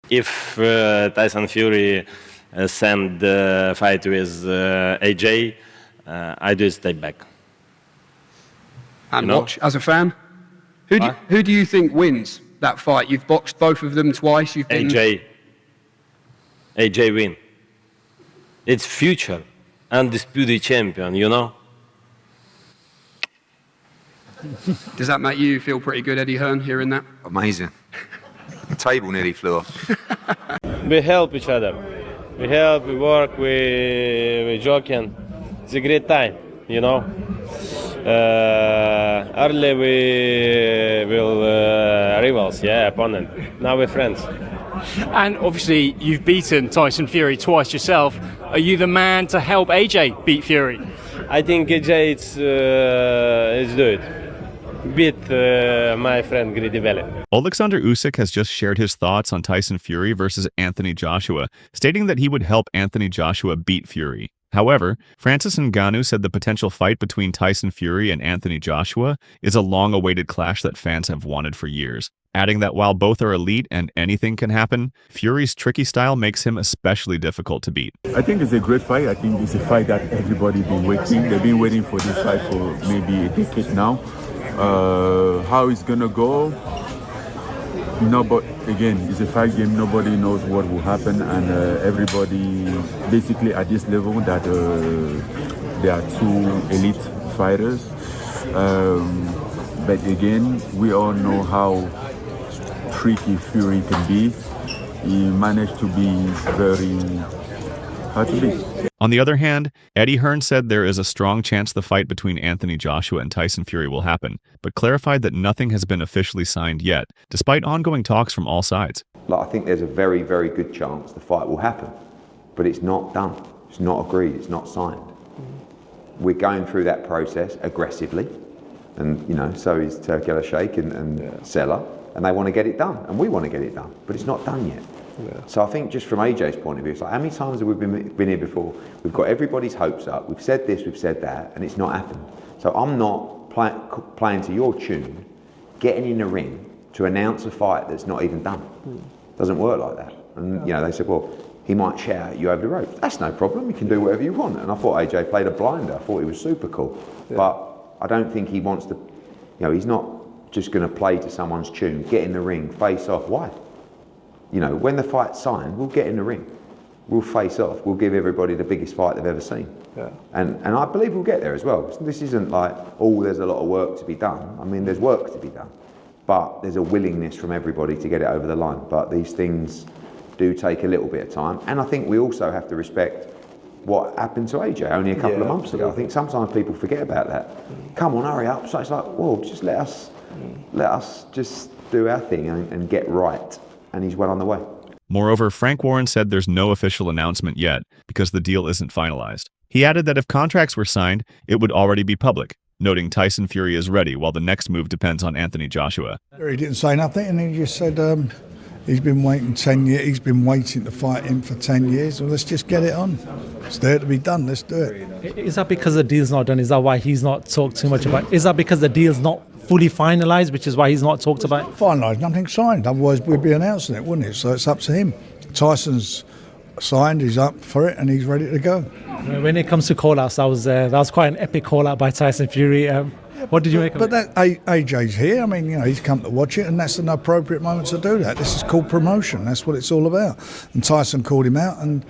if Tyson Fury send the fight with AJ, I do step back. And watch as a fan. Who do you think wins that fight? You've boxed both of them twice. You've been AJ win. It's future undisputed champion, you know. Does that make you feel pretty good, Eddie Hearn, hearing that? Amazing. The table nearly flew off. We help each other. We help, we work, we joking. It's a great time, you know. Early we will rivals, opponent. Now we're friends. And obviously you've beaten Tyson Fury twice yourself. Are you the man to help AJ beat Fury? I think AJ is do it. Beat my friend Greedy Belly. Oleksandr Usyk has just shared his thoughts on Tyson Fury versus Anthony Joshua, stating that he would help Anthony Joshua beat Fury. However, Francis Ngannou said the potential fight between Tyson Fury and Anthony Joshua is a long-awaited clash that fans have wanted for years, adding that while both are elite and anything can happen, Fury's tricky style makes him especially difficult to beat. I think it's a great fight. I think it's a fight that everybody's been waiting. They've been waiting for this fight for maybe a decade now. How it's gonna go? No, but again, it's a fight game. Nobody knows what will happen, and everybody basically at this level that there are two elite fighters. But again, we all know how tricky Fury can be. He managed to be very hard to beat. On the other hand, Eddie Hearn said there is a strong chance the fight between Anthony Joshua and Tyson Fury will happen, but clarified that nothing has been officially signed yet, despite ongoing talks from all sides. I think there's a very, very good chance the fight will happen, but it's not done. It's not agreed. It's not signed. We're going through that process aggressively, and so is Turki Al-Sheikh and Seller, and they want to get it done, and we want to get it done, but it's not done yet. Yeah. So I think just from AJ's point of view, it's like, how many times have we been here before? We've got everybody's hopes up. We've said this, we've said that, and it's not happened. So I'm not playing to your tune, getting in the ring to announce a fight that's not even done. Doesn't work like that. And they said, well, he might shout at you over the road. That's no problem. You can do whatever you want. And I thought AJ played a blinder. I thought he was super cool. Yeah. But I don't think he wants to. He's not just going to play to someone's tune. Get in the ring, face off. Why? When the fight's signed, we'll get in the ring. We'll face off. We'll give everybody the biggest fight they've ever seen. Yeah. And I believe we'll get there as well. This isn't like, there's a lot of work to be done. I mean, there's work to be done. But there's a willingness from everybody to get it over the line. But these things do take a little bit of time. And I think we also have to respect what happened to AJ only a couple of months ago. I think sometimes people forget about that. Come on, hurry up. So it's like, just let us just do our thing and get right. And he's well on the way. Moreover, Frank Warren said there's no official announcement yet because the deal isn't finalized. He added that if contracts were signed, it would already be public, noting Tyson Fury is ready while the next move depends on Anthony Joshua. He didn't say nothing, and he just said he's been waiting 10 years. He's been waiting to fight him for 10 years. Well, let's just get it on. It's there to be done. Let's do it. Is that because the deal's not done? Is that why he's not talked too much about it? Is that because the deal's not fully finalised, which is why he's not talked about it? Finalised, nothing signed. Otherwise, we'd be announcing it, wouldn't it? So it's up to him. Tyson's signed, he's up for it, and he's ready to go. When it comes to call-outs, that was quite an epic call-out by Tyson Fury. What did you make of it? But AJ's here. I mean, he's come to watch it, and that's an appropriate moment to do that. This is called promotion. That's what it's all about. And Tyson called him out, and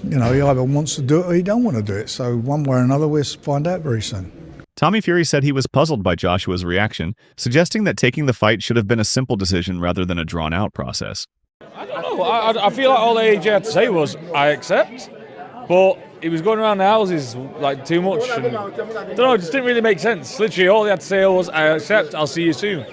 he either wants to do it or he don't want to do it. So one way or another, we'll find out very soon. Tommy Fury said he was puzzled by Joshua's reaction, suggesting that taking the fight should have been a simple decision rather than a drawn-out process. I don't know. I feel like all AJ had to say was, I accept. But he was going around the houses like too much. And, I don't know, it just didn't really make sense. Literally, all he had to say was, I accept, I'll see you soon.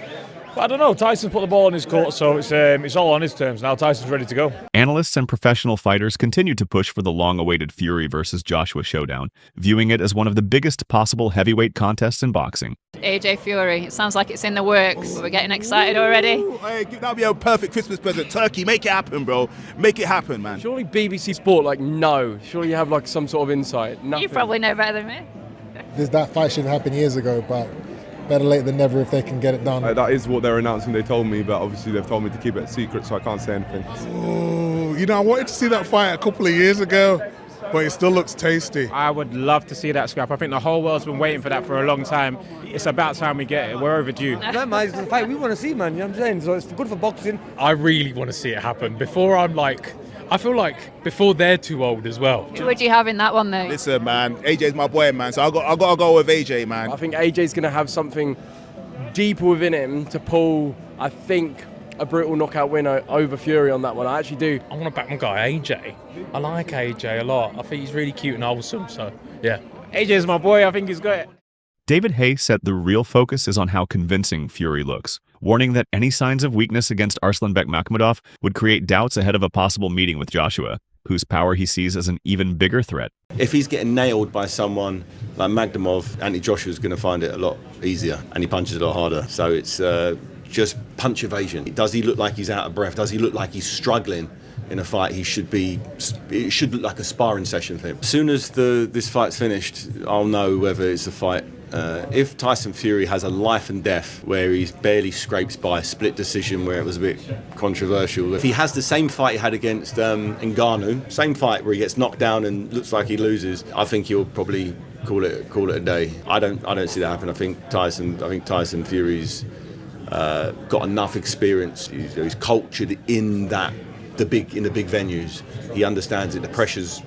But I don't know, Tyson put the ball in his court, so it's all on his terms. Now Tyson's ready to go. Analysts and professional fighters continue to push for the long-awaited Fury versus Joshua showdown, viewing it as one of the biggest possible heavyweight contests in boxing. AJ Fury, it sounds like it's in the works. We're getting excited already. Hey, that'll be a perfect Christmas present. Turkey, make it happen, bro. Make it happen, man. Surely BBC Sport, no. Surely you have some sort of insight. Nothing. You probably know better than me. That fight should have happened years ago, but better late than never if they can get it done. That is what they're announcing. They told me, but obviously they've told me to keep it secret, so I can't say anything. Ooh, you know, I wanted to see that fight a couple of years ago, but it still looks tasty. I would love to see that scrap. I think the whole world's been waiting for that for a long time. It's about time we get it. We're overdue. No, man, it's the fight we want to see, man. You know what I'm saying? So it's good for boxing. I really want to see it happen before I feel like before they're too old as well. Who would you have in that one, though? Listen, man, AJ's my boy, man, so I got to go with AJ, man. I think AJ's going to have something deeper within him to pull, I think, a brutal knockout winner over Fury on that one. I actually do. I want to back my guy, AJ. I like AJ a lot. I think he's really cute and wholesome, so yeah. AJ's my boy. I think he's got it. David Hay said the real focus is on how convincing Fury looks, warning that any signs of weakness against Arslanbek Makhmudov would create doubts ahead of a possible meeting with Joshua, whose power he sees as an even bigger threat. If he's getting nailed by someone like Makhmudov, Anthony Joshua's going to find it a lot easier, and he punches a lot harder. So it's just punch evasion. Does he look like he's out of breath? Does he look like he's struggling in a fight? It should look like a sparring session for him. As soon as this fight's finished, I'll know whether it's a fight. If Tyson Fury has a life and death where he barely scrapes by a split decision where it was a bit controversial, if he has the same fight he had against Ngannou, same fight where he gets knocked down and looks like he loses, I think he'll probably call it a day. I don't see that happen. I think Tyson Fury's got enough experience. He's cultured in the big venues. He understands it. The pressures,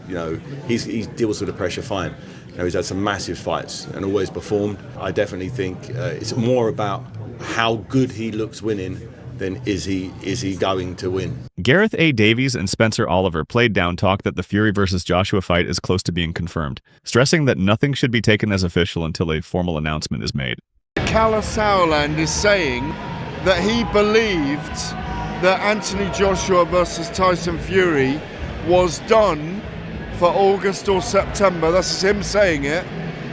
he deals with the pressure fine. He's had some massive fights and always performed. I definitely think it's more about how good he looks winning than is he going to win. Gareth A. Davies and Spencer Oliver played down talk that the Fury versus Joshua fight is close to being confirmed, stressing that nothing should be taken as official until a formal announcement is made. Kalle Sauerland is saying that he believed that Anthony Joshua versus Tyson Fury was done for August or September. That's him saying it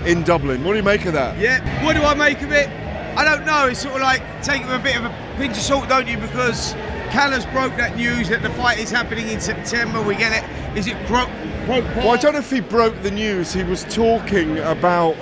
in Dublin. What do you make of that? Yeah, what do I make of it? I don't know. It's sort of like take it with a bit of a pinch of salt, don't you? Because Callas broke that news that the fight is happening in September. We get it. Is it broke? Well, I don't know if he broke the news. He was talking about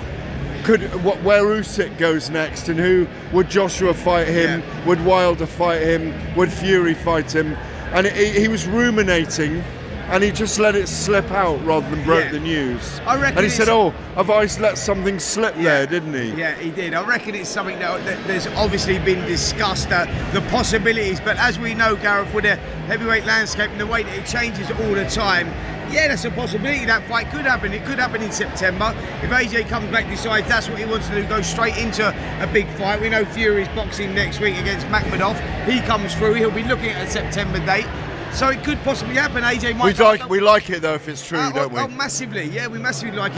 where Usyk goes next and who would Joshua fight him, would Wilder fight him, would Fury fight him, and he was ruminating. And he just let it slip out rather than broke the news. I reckon. And he said, "Oh, have I let something slip there?" Didn't he? Yeah, he did. I reckon it's something that there's obviously been discussed, the possibilities. But as we know, Gareth, with the heavyweight landscape and the way that it changes all the time, yeah, that's a possibility. That fight could happen. It could happen in September if AJ comes back, decides that's what he wants to do, go straight into a big fight. We know Fury's boxing next week against Makhmudov. He comes through. He'll be looking at a September date. So it could possibly happen. AJ might. We like it though if it's true, don't we? Oh, massively. Yeah, we massively like it.